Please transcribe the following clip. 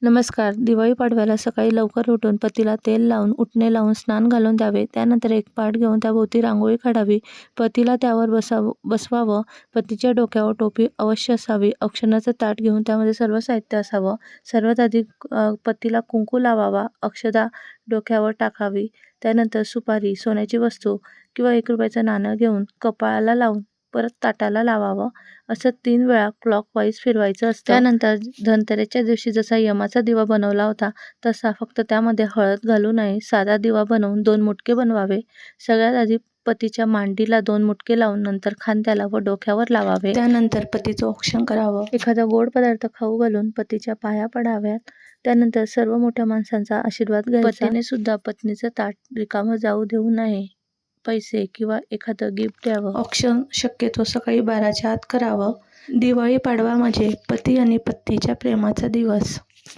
नमस्कार. दिवाळी पाडव्याला सकाळी लवकर उठून पतीला तेल लावून, उटणे लावून स्नान घालून द्यावे. त्यानंतर एक पाट घेऊन त्याभोवती रांगोळी काढावी. पतीला त्यावर बसवावं. पतीच्या डोक्यावर टोपी अवश्य असावी. औक्षणाचं ताट घेऊन त्यामध्ये सर्व साहित्य असावं. सर्वात आधी पतीला कुंकू लावावा. अक्षता डोक्यावर टाकावी. त्यानंतर सुपारी, सोन्याची वस्तू किंवा 1 रुपयाचं नाणं घेऊन कपाळाला लावून परत ताटाला लावावं. असं 3 वेळा क्लॉकवाईज फिरवायचं असतं. त्यानंतर धनतेरसच्या दिवशी जसा यमाचा दिवा बनवला होता तसा, फक्त त्यामध्ये हळद घालू नये, साधा दिवा बनवून 2 मुटके बनवावे. सगळ्यात आधी पतीच्या मांडीला 2 मुटके लावून नंतर खांद्याला व डोक्यावर लावावे. त्यानंतर पतीचं औक्षण करावं. एखादा गोड पदार्थ खाऊ घालून पतीच्या पाया पडाव्यात. त्यानंतर सर्व मोठ्या माणसांचा आशीर्वाद घ्यायचा. पतीने सुद्धा पत्नीचं ताट रिकामं जाऊ देऊ नये. पैसे किंवा एखादं गिफ्ट द्यावं. औक्षण शक्यतो सकाळी 12च्या आत करावं. दिवाळी पाडवा म्हणजे पती आणि पत्नीच्या प्रेमाचा दिवस.